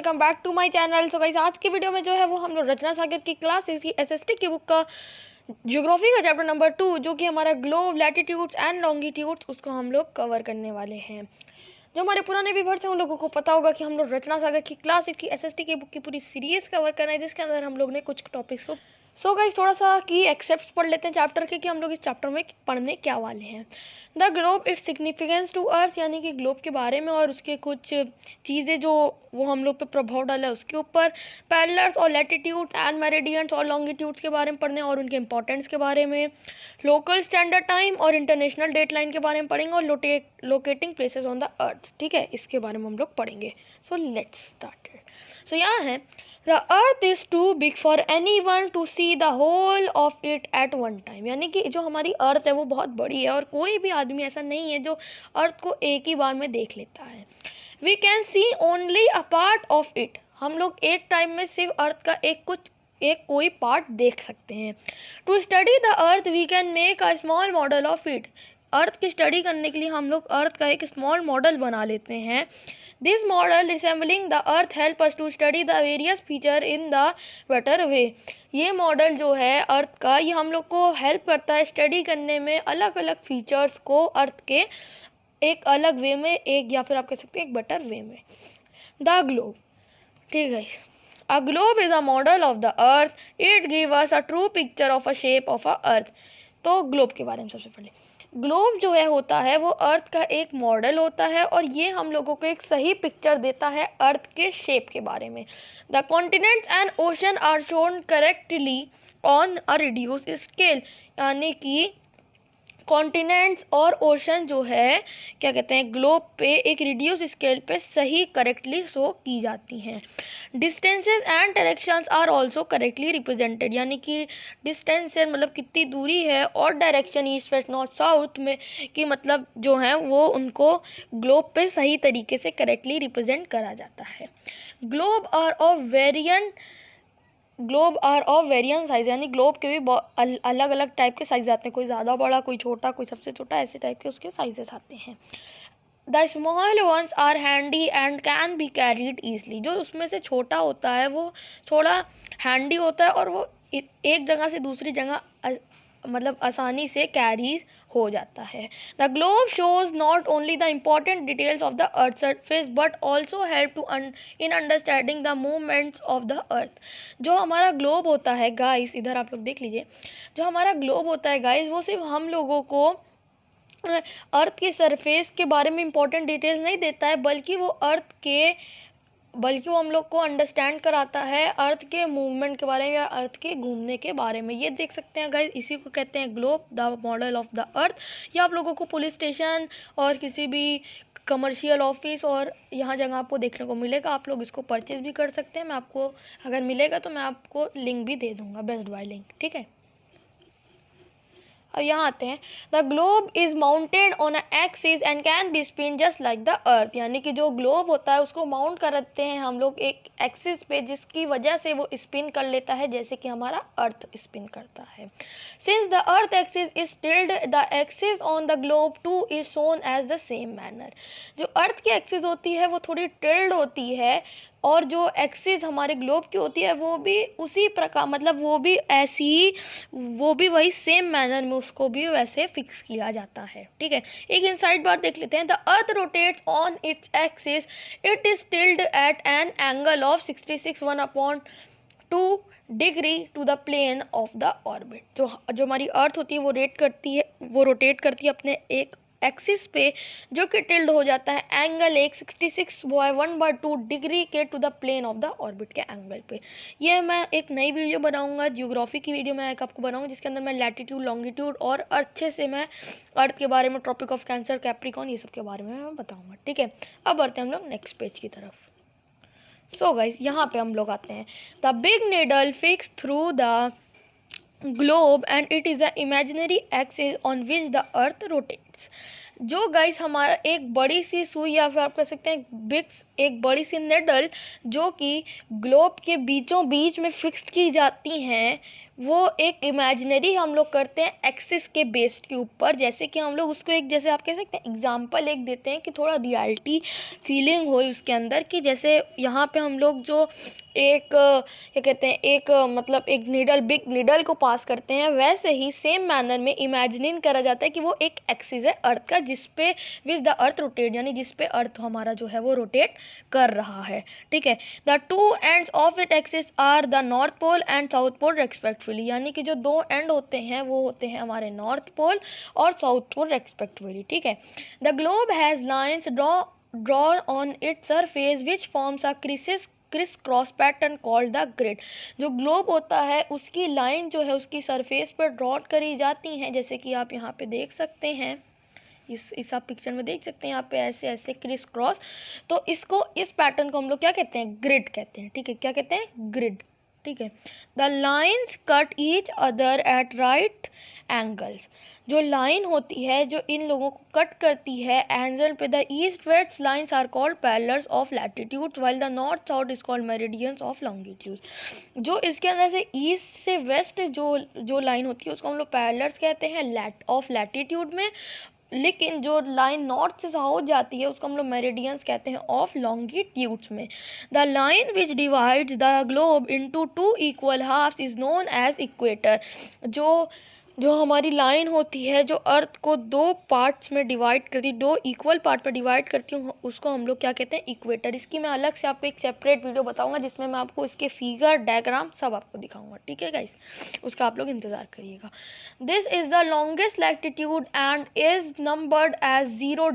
Welcome back to my channel. So guys, आज की video में जो है वो हम लोग रचना सागर की क्लास 6 की एसएसटी की बुक का ज्योग्राफी का चैप्टर नंबर 2 जो कि हमारा ग्लोब, लैटिट्यूड्स एंड लॉन्गिट्यूड्स, उसको हम लोग कवर करने वाले हैं। जो हमारे पुराने व्यूअर्स हैं उन लोगों को पता होगा कि हम लोग रचना सागर की क्लास 6 की एसएसटी की बुक की पूरी सीरीज़ कवर कर रहे हैं, जिसके अंदर हम लोग ने कुछ टॉपिक्स को गाइस थोड़ा सा की एक्सेप्ट पढ़ लेते हैं चैप्टर के कि हम लोग इस चैप्टर में पढ़ने क्या वाले हैं। The globe its significance to earth, यानी कि ग्लोब के बारे में और उसके कुछ चीज़ें जो वो हम लोग पे प्रभाव डाला है उसके ऊपर। पैरेलल्स और लैटिट्यूड्स एंड मेरिडियंस और लॉन्गिट्यूड्स के बारे में पढ़ने और उनके इंपॉर्टेंस के बारे में। लोकल स्टैंडर्ड टाइम और इंटरनेशनल डेट लाइन के बारे में पढ़ेंगे और लोकेटिंग प्लेसेस ऑन द अर्थ, ठीक है, इसके बारे में हम लोग पढ़ेंगे। So let's start. सो यहाँ है The earth is too big for anyone to see the whole of it at one time, यानी कि जो हमारी अर्थ है वो बहुत बड़ी है और कोई भी आदमी ऐसा नहीं है जो अर्थ को एक ही बार में देख लेता है। We can see only a part of it, हम लोग एक टाइम में सिर्फ अर्थ का एक कोई पार्ट देख सकते हैं। To study the earth we can make a small model of it, अर्थ की स्टडी करने के लिए हम लोग अर्थ का एक स्मॉल मॉडल बना लेते हैं। This model resembling the earth help us to study the various feature in the better way, ये मॉडल जो है अर्थ का, ये हम लोग को हेल्प करता है स्टडी करने में अलग अलग फीचर्स को अर्थ के एक अलग वे में, एक या फिर आप कह सकते हैं एक बेटर वे में। द ग्लोब, ठीक है, a globe is a model of the earth, it give us a true picture of a shape of a earth. तो ग्लोब के बारे में सबसे पहले, ग्लोब जो है होता है वो अर्थ का एक मॉडल होता है और ये हम लोगों को एक सही पिक्चर देता है अर्थ के शेप के बारे में। The continents and ocean are shown correctly on a reduce scale, यानी कि कॉन्टिनेंट्स और ओशन जो है क्या कहते हैं ग्लोब पे एक रिड्यूस स्केल पे सही करेक्टली शो की जाती हैं। Distances and directions are also correctly represented, यानी कि डिस्टेंस से मतलब कितनी दूरी है और direction east west north south में की मतलब जो है वो उनको ग्लोब पे सही तरीके से करेक्टली रिप्रेजेंट करा जाता है। ग्लोब आर ऑफ वेरियन साइज, यानी ग्लोब के भी अलग अलग टाइप के साइज आते हैं, कोई ज़्यादा बड़ा, कोई छोटा, कोई सबसे छोटा, ऐसे टाइप के उसके साइजेस आते हैं। The small ones are handy and can be carried easily, जो उसमें से छोटा होता है वो थोड़ा हैंडी होता है और वो एक जगह से दूसरी जगह मतलब आसानी से कैरी हो जाता है। The globe shows not only the important details of the earth surface but also help to in understanding the movements of the earth. जो हमारा ग्लोब होता है गाइस, इधर आप लोग देख लीजिए, जो हमारा ग्लोब होता है गाइस वो सिर्फ हम लोगों को अर्थ के सरफेस के बारे में इम्पॉर्टेंट डिटेल्स नहीं देता है, बल्कि वो हम लोग को अंडरस्टैंड कराता है अर्थ के मूवमेंट के बारे में या अर्थ के घूमने के बारे में। ये देख सकते हैं गाइस, इसी को कहते हैं globe, the model of the अर्थ। या आप लोगों को पुलिस स्टेशन और किसी भी कमर्शियल ऑफिस और यहाँ जगह आपको देखने को मिलेगा, आप लोग इसको परचेज भी कर सकते हैं। मैं आपको अगर मिलेगा तो मैं आपको लिंक भी दे दूँगा, बेस्ट बाय लिंक, ठीक है। अब यहाँ आते हैं, the globe is mounted on a axis and can B spin just like the earth, यानी कि जो ग्लोब होता है उसको माउंट करते हैं हम लोग एक एक्सिस पे, जिसकी वजह से वो स्पिन कर लेता है जैसे कि हमारा अर्थ स्पिन करता है। Since the earth axis is tilted, the axis on the globe too is shown as the same manner, जो अर्थ की एक्सिस होती है वो थोड़ी टिल्ड होती है और जो एक्सिस हमारे ग्लोब की होती है वो भी उसी प्रकार, मतलब वो भी ऐसी ही, वो भी वही सेम मैनर में उसको भी वैसे फिक्स किया जाता है, ठीक है। एक इनसाइड बात देख लेते हैं, the earth rotates on its axis, it is tilted at an angle of 66.1/2 degree to the plane of the orbit. जो हमारी अर्थ होती है वो रोटेट करती है अपने एक एक्सिस पे जो कि टिल्ड हो जाता है एंगल एक 66/1/2 डिग्री के to the plane of the orbit के एंगल पे। ये मैं एक नई वीडियो बनाऊंगा, जियोग्राफी की वीडियो मैं एक आपको बनाऊंगा, जिसके अंदर मैं लैटिट्यूड, लॉन्गिट्यूड और अच्छे से मैं अर्थ के बारे में, ट्रॉपिक ऑफ कैंसर, कैप्रिकॉन, ये सब के बारे में मैं बताऊँगा, ठीक है। अब बढ़ते हैं हम लोग नेक्स्ट पेज की तरफ। सो गाइस, यहाँ पे हम लोग आते हैं, the big needle fix through the globe and it is a imaginary axis on which the earth rotates. जो गाइस हमारा एक बड़ी सी सुई या फिर आप कह सकते हैं एक बड़ी सी नेडल जो कि ग्लोब के बीचों बीच में फिक्स्ड की जाती हैं, वो एक इमेजिनरी हम लोग करते हैं एक्सिस के बेस के ऊपर, जैसे कि हम लोग उसको एक, जैसे आप कह सकते हैं एग्जांपल एक देते हैं कि थोड़ा रियलिटी फीलिंग हो उसके अंदर, कि जैसे यहाँ पे हम लोग जो एक क्या कहते हैं, एक मतलब एक नीडल, बिग नीडल को पास करते हैं, वैसे ही सेम मैनर में इमेजिनिंग करा जाता है कि वो एक एक्सिस है अर्थ का, जिस पे विच द अर्थ रोटेट, यानी जिस पे अर्थ हमारा जो है वो रोटेट कर रहा है। ठीक है, the two ends of it axis are the north pole and south pole respectively, यानी कि जो दो एंड होते हैं वो होते हैं हमारे नॉर्थ पोल और साउथ पोल रेस्पेक्टिवली। ठीक है, the globe has lines drawn on its surface which forms a criss cross pattern called the grid. जो ग्लोब होता है उसकी लाइन जो है उसकी सरफेस पर ड्रॉ करी जाती हैं, जैसे कि आप यहाँ पे देख सकते हैं, इस आप पिक्चर में देख सकते हैं यहाँ पे ऐसे ऐसे क्रिस क्रॉस। तो इसको, इस पैटर्न को हम लोग क्या कहते हैं, ग्रिड कहते हैं। ठीक है, क्या कहते हैं, ग्रिड। ठीक है, the lines cut each other at right angles. जो लाइन होती है जो इन लोगों को कट करती है एंगल पे, the east west lines are called parallels of latitude while the north south is called meridians of longitude. जो इसके अंदर से ईस्ट से वेस्ट जो लाइन होती है उसको हम लोग पैरेलल्स कहते हैं ऑफ लैटिट्यूड में, लेकिन जो लाइन नॉर्थ से साउथ जाती है उसको हम लोग मेरिडियंस कहते हैं ऑफ लॉन्गिट्यूड्स में। The line which divides the globe into two equal halves is known as equator. जो हमारी लाइन होती है जो अर्थ को दो पार्ट्स में डिवाइड करती, दो इक्वल पार्ट में डिवाइड करती हूँ, उसको हम लोग क्या कहते हैं, इक्वेटर। इसकी मैं अलग से आपको एक सेपरेट वीडियो बताऊंगा जिसमें मैं आपको इसके फिगर डायग्राम सब आपको दिखाऊंगा। ठीक है गाइस, उसका आप लोग इंतज़ार करिएगा। This is the longest latitude and is numbered as 0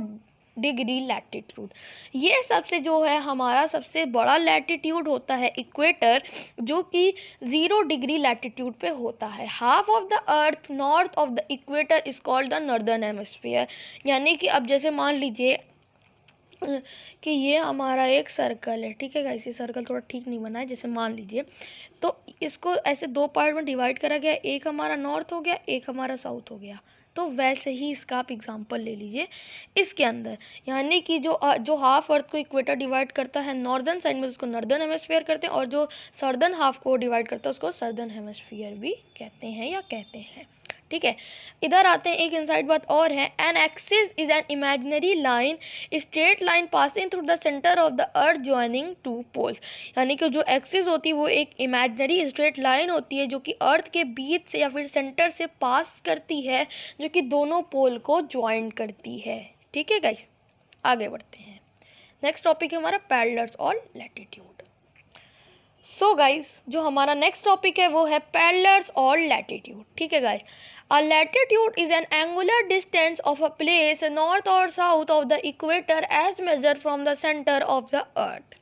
degree latitude. ये सबसे जो है हमारा सबसे बड़ा लैटिट्यूड होता है इक्वेटर, जो कि 0 डिग्री लैटिट्यूड पे होता है। Half of the earth north of the equator is called the northern hemisphere. यानी कि अब जैसे मान लीजिए कि ये हमारा एक सर्कल है। ठीक है गाइस, ये सर्कल थोड़ा ठीक नहीं बना है, जैसे मान लीजिए तो इसको ऐसे दो पार्ट में डिवाइड करा गया, एक हमारा नॉर्थ हो गया, एक हमारा साउथ हो गया। तो वैसे ही इसका आप एग्जांपल ले लीजिए इसके अंदर, यानी कि जो हाफ अर्थ को इक्वेटर डिवाइड करता है नॉर्दर्न साइड में उसको नॉर्दर्न हेमिस्फीयर कहते हैं, और जो सर्दर्न हाफ को डिवाइड करता है उसको सर्दर्न हेमिस्फीयर भी कहते हैं या कहते हैं। ठीक है, इधर आते हैं, एक इनसाइड बात और है। An axis is an imaginary line, straight line passing through the centre of the earth joining two poles. यानी कि जो एक्सिस होती है वो एक इमेजिनरी स्ट्रेट लाइन होती है जो कि अर्थ के बीच से या फिर सेंटर से पास करती है, जो कि दोनों पोल को ज्वाइन करती है। ठीक है गाइस, आगे बढ़ते हैं। नेक्स्ट टॉपिक है हमारा पैरेलल्स और लैटिट्यूड। सो गाइस, जो हमारा नेक्स्ट टॉपिक है वो है पैरेलल्स और लैटिट्यूड। ठीक है guys, a latitude is an angular distance of a place north or south of the equator as measured from the center of the earth।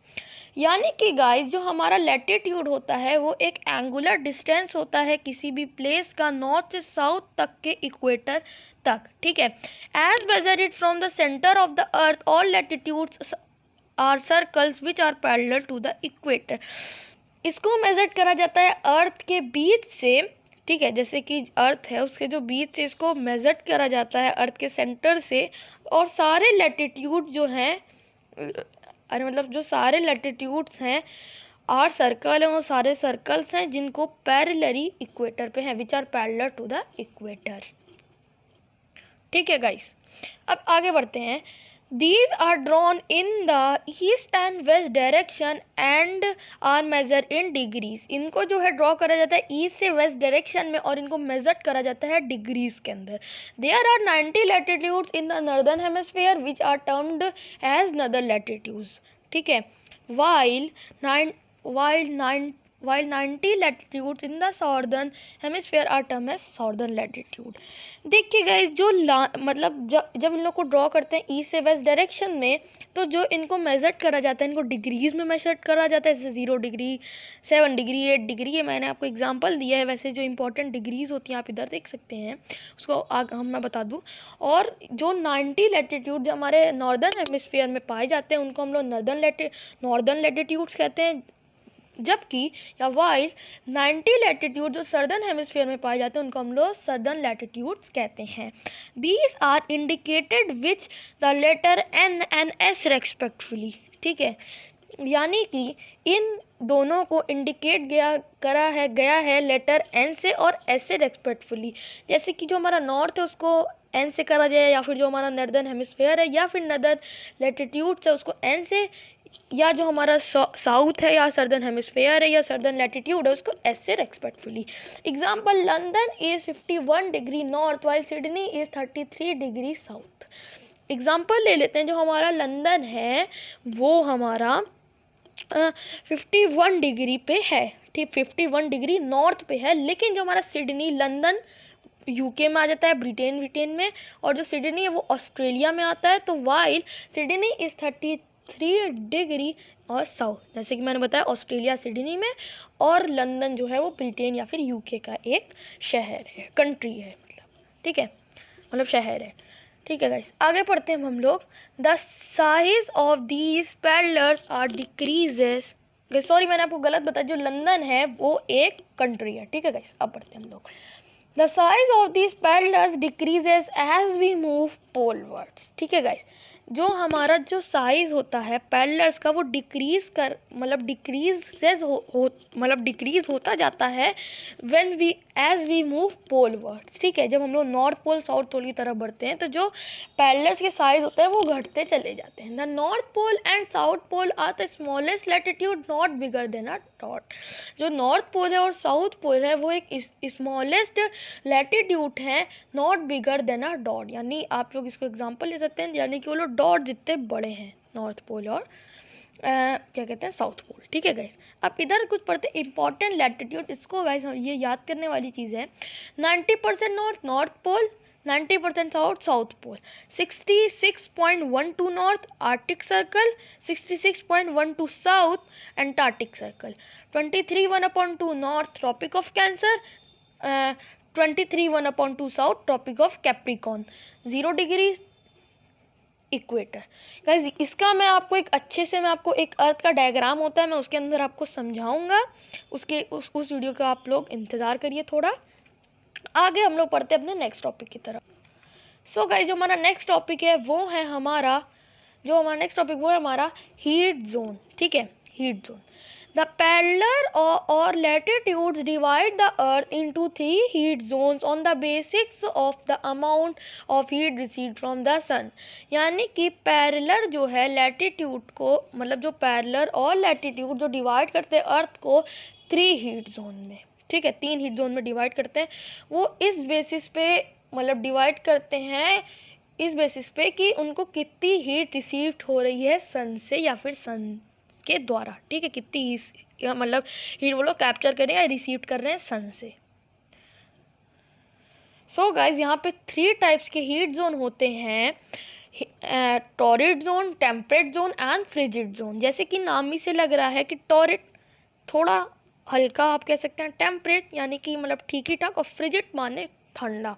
यानी कि गाइस जो हमारा लैटिट्यूड होता है वो एक एंगुलर डिस्टेंस होता है किसी भी प्लेस का नॉर्थ से साउथ तक के इक्वेटर तक। ठीक है, as measure it from the centre of the earth all latitudes are circles which are parallel to the equator. इसको मेजर करा जाता है अर्थ के बीच से। ठीक है, जैसे कि अर्थ है उसके जो बीच से इसको मेजर करा जाता है अर्थ के सेंटर से, और सारे लैटिट्यूड जो हैं, मतलब जो सारे लैटिट्यूड्स हैं आर सर्कल हैं, वो सारे सर्कल्स हैं जिनको पैरेलली इक्वेटर पे हैं, which are parallel to the equator. ठीक है गाइस, अब आगे बढ़ते हैं। These are drawn in the east and west direction and are measured in degrees। इनको जो है ड्रॉ करा जाता है ईस्ट से वेस्ट डायरेक्शन में और इनको मेजर करा जाता है डिग्रीज के अंदर। There are 90 latitudes in the northern hemisphere which are termed as northern latitudes। ठीक है, while 90 latitudes in the southern hemisphere are termed as southern latitude। देखिए गाइस, जो मतलब जब इन लोग को ड्रॉ करते हैं ईस्ट से वेस्ट डायरेक्शन में, तो जो इनको मेजर करा जाता है, इनको डिग्रीज में मेजर करा जाता है, जैसे 0 डिग्री, 7 डिग्री, 8 डिग्री। ये मैंने आपको एग्जांपल दिया है। वैसे जो इंपॉर्टेंट डिग्रीज होती हैं आप इधर देख सकते हैं, उसको मैं बता दूँ। और जो 90 लैटिट्यूड जो हमारे नॉर्दर्न हेमिस्फीयर में पाए जाते हैं उनको हम लोग नॉर्दर्न लैटिट्यूड्स कहते हैं, जबकि या वाइल 90 लैटिट्यूड जो सर्दर्न हेमिस्फीयर में पाए जाते हैं उनको हम लोग सर्दर्न लैटिट्यूड्स कहते हैं। These are indicated which the letter N and S respectively. ठीक है, यानी कि इन दोनों को इंडिकेट गया है लेटर एन से और एस से रेस्पेक्टफुली। जैसे कि जो हमारा नॉर्थ है उसको एन से करा जाए, या फिर जो हमारा नर्दर्न हेमिस्फेयर है या फिर नर्दर्न लैटिट्यूड है उसको एन से, या जो हमारा साउथ है या सर्दर्न हेमिस्फेयर है या सर्दर्न लैटिट्यूड है उसको एस से respectfully. Example, London is 51 degree north while Sydney is 33 degree south. Example ले लेते हैं, जो हमारा लंदन है वो हमारा 51 डिग्री पे है, ठीक, 51 डिग्री नॉर्थ पे है, लेकिन जो हमारा सिडनी, लंदन यूके में आ जाता है, ब्रिटेन में, और जो सिडनी है वो ऑस्ट्रेलिया में आता है। तो वाइल सिडनी इज़ 33 डिग्री और साउथ, जैसे कि मैंने बताया ऑस्ट्रेलिया सिडनी में, और लंदन जो है वो ब्रिटेन या फिर यूके का एक शहर है, कंट्री है मतलब, ठीक है, मतलब शहर है, ठीक है गाइस। आगे पढ़ते हैं हम लोग। The size of these paddlers are decreases, sorry मैंने आपको गलत बताया, जो लंदन है वो एक कंट्री है, ठीक है गाइस। अब पढ़ते हैं हम लोग। The size of these parallels decreases as we move polewards, ठीक है गाइस। जो हमारा जो साइज होता है पैडलर्स का वो डिक्रीज होता जाता है when we as we move polewards, ठीक है। जब हम लोग नॉर्थ पोल साउथ पोल की तरफ बढ़ते हैं तो जो पैडलर्स के साइज होते हैं वो घटते चले जाते हैं। The north pole and south pole are the smallest latitude not bigger than a dot. जो नॉर्थ पोल है और साउथ पोल है वो एक स्मॉलेस्ट लैटिट्यूड है, not bigger than a dot, यानी आप लोग इसको एग्जांपल ले सकते हैं, यानी कि वो लोग डॉट जितने बड़े हैं, नॉर्थ पोल और क्या कहते हैं साउथ पोल, ठीक है गाइस। अब इधर कुछ पढ़ते हैं इंपॉर्टेंट लैटिट्यूड, इसको गाइस ये याद करने वाली चीज़ है। 90% north pole, 90% south pole, 66.12 north arctic circle, 66.12 south antarctic circle, 23 1/2 north tropic of cancer, 23 1/2 south tropic of capricorn, 0 degree equator. Guys इसका मैं आपको एक अच्छे से, मैं आपको एक अर्थ का डायग्राम होता है मैं उसके अंदर आपको समझाऊंगा, उस वीडियो का आप लोग इंतज़ार करिए थोड़ा। आगे हम लोग पढ़ते हैं अपने नेक्स्ट टॉपिक की तरफ। सो गाइस जो हमारा नेक्स्ट टॉपिक है वो है हमारा हीट जोन, ठीक है, heat zone. The peddler or latitudes divide the earth into 3 heat zones on the basis of the amount of heat received from the sun। यानी कि पैरेलर जो है लैटिट्यूड को, मतलब जो पैरेलर और लैटिट्यूड जो डिवाइड करते हैं अर्थ को 3 हीट जोन में, ठीक है, 3 हीट जोन में डिवाइड करते हैं। वो इस बेसिस पे मतलब डिवाइड करते हैं, इस बेसिस पे कि उनको कितनी हीट रिसीव्ड हो रही है सन से या फिर सन के द्वारा, ठीक है, कितनी मतलब हीट वो लोग कैप्चर कर रहे हैं या रिसीव कर रहे हैं सन से। सो गाइज यहाँ पे 3 टाइप्स के हीट जोन होते हैं, torrid zone, temperate zone and frigid zone. जैसे कि नाम ही से लग रहा है कि टॉरिड थोड़ा हल्का आप कह सकते हैं, टेम्परेट यानी कि मतलब ठीक ही ठाक, और फ्रिजिड माने ठंडा।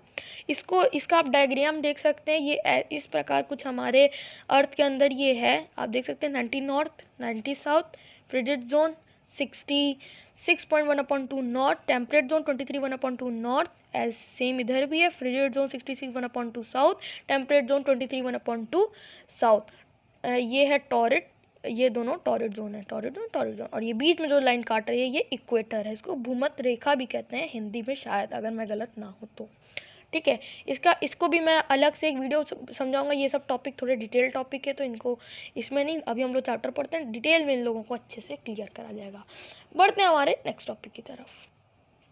इसका आप डायग्राम देख सकते हैं, ये इस प्रकार कुछ हमारे अर्थ के अंदर ये है, आप देख सकते हैं 90 north 90 south, frigid zone 66.1/2 north, temperate zone 23 1/2 north, as same इधर भी है, frigid zone 66 1/2 south, temperate zone 23 1/2 south. ये है टॉरिड, ये दोनों टॉरिड जोन है, टॉरिड जोन, और ये बीच में जो लाइन काट रही है ये इक्वेटर है, इसको भूमध्य रेखा भी कहते हैं हिंदी में शायद, अगर मैं गलत ना हूँ तो, ठीक है। इसको भी मैं अलग से एक वीडियो समझाऊंगा, ये सब टॉपिक थोड़े डिटेल टॉपिक है तो इनको इसमें नहीं, अभी हम लोग चैप्टर पढ़ते हैं, डिटेल में इन लोगों को अच्छे से क्लियर करा जाएगा। बढ़ते हैं हमारे नेक्स्ट टॉपिक की तरफ।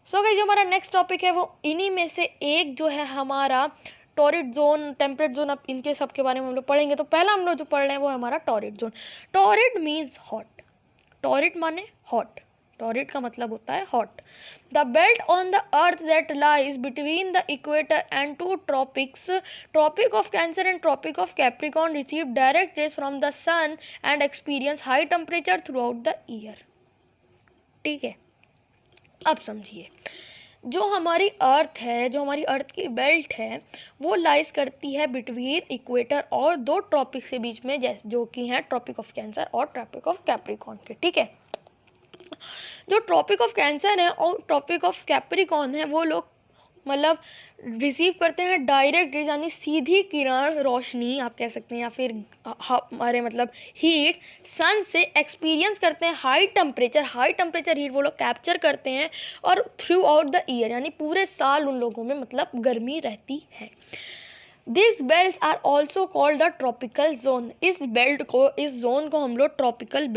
सो गाइस जो हमारा नेक्स्ट टॉपिक है वो इन्हीं में से एक जो है हमारा टॉरिड जोन, टेम्परेट जोन, अब इनके सब के बारे में हम लोग पढ़ेंगे। तो पहला हम लोग जो पढ़ रहे हैं वो है हमारा torrid zone. Torrid means hot, torrid माने हॉट, टॉरिड का मतलब होता है hot. The belt on the earth that lies between the equator and 2 tropics, tropic of cancer and tropic of capricorn, receive direct rays from the sun and experience high temperature throughout the year, ठीक है। अब समझिए, जो हमारी अर्थ है, जो हमारी अर्थ की बेल्ट है वो लाइज करती है बिटवीन इक्वेटर और 2 ट्रॉपिक्स के बीच में, जैसे जो कि हैं ट्रॉपिक ऑफ कैंसर और ट्रॉपिक ऑफ कैप्रिकॉर्न के, ठीक है। जो ट्रॉपिक ऑफ कैंसर है और ट्रॉपिक ऑफ कैप्रिकॉर्न है वो लोग मतलब रिसीव करते हैं डायरेक्ट रेज यानी सीधी किरण रोशनी आप कह सकते हैं, या फिर हमारे मतलब हीट सन से एक्सपीरियंस करते हैं हाई टेम्परेचर हीट वो लोग कैप्चर करते हैं, और थ्रू आउट द ईयर यानी पूरे साल उन लोगों में मतलब गर्मी रहती है। This belt are also called the tropical zone. इस जोन को हम लोग ट्रॉपिकल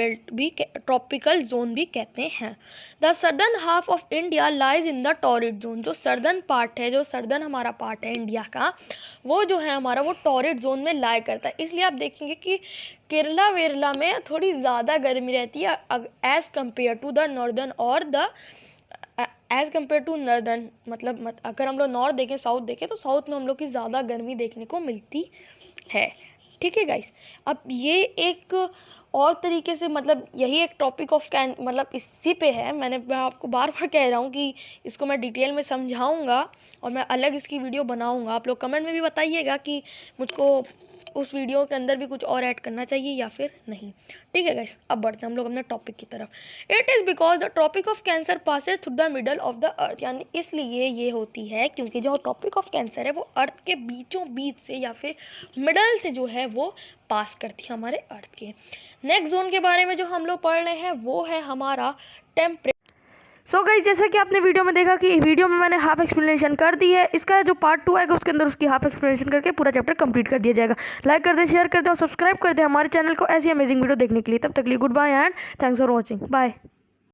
जोन भी कहते हैं। The southern half of India lies in the torrid zone. जो सर्दर्न हमारा पार्ट है इंडिया का, वो जो है हमारा वो टॉरिड जोन में लाई करता है। इसलिए आप देखेंगे कि केरला वेरला में थोड़ी ज़्यादा गर्मी रहती है as compare to the northern मतलब अगर हम लोग नॉर्थ देखें साउथ देखें तो साउथ में हम लोग की ज़्यादा गर्मी देखने को मिलती है। ठीक है गाइस, अब ये एक और तरीके से मतलब यही एक टॉपिक ऑफ मतलब इसी पे है। मैं आपको बार बार कह रहा हूँ कि इसको मैं डिटेल में समझाऊंगा और मैं अलग इसकी वीडियो बनाऊंगा। आप लोग कमेंट में भी बताइएगा कि मुझको उस वीडियो के अंदर भी कुछ और ऐड करना चाहिए या फिर नहीं। ठीक है गाइस, अब बढ़ते हैं हम लोग अपने टॉपिक की तरफ। It is because the tropic of cancer passes through the middle of the earth. यानी इसलिए ये होती है क्योंकि जो ट्रॉपिक ऑफ कैंसर है वो अर्थ के बीचों बीच से या फिर मिडल से जो है वो पास करती है हमारे अर्थ के। नेक्स्ट जोन के बारे में जो हम लोग पढ़ रहे हैं वो है हमारा टेम्परेचर। सो गाइस, जैसा कि आपने वीडियो में देखा कि वीडियो में मैंने हाफ एक्सप्लेनेशन कर दी है। इसका जो पार्ट 2 आएगा उसके अंदर उसकी हाफ एक्सप्लेनेशन करके पूरा चैप्टर कंप्लीट कर दिया जाएगा। लाइक कर दे, शेयर कर दे और सब्सक्राइब कर दे हमारे चैनल को ऐसी अमेजिंग वीडियो देखने के लिए। तब तक के लिए goodbye and thanks for watching. Bye.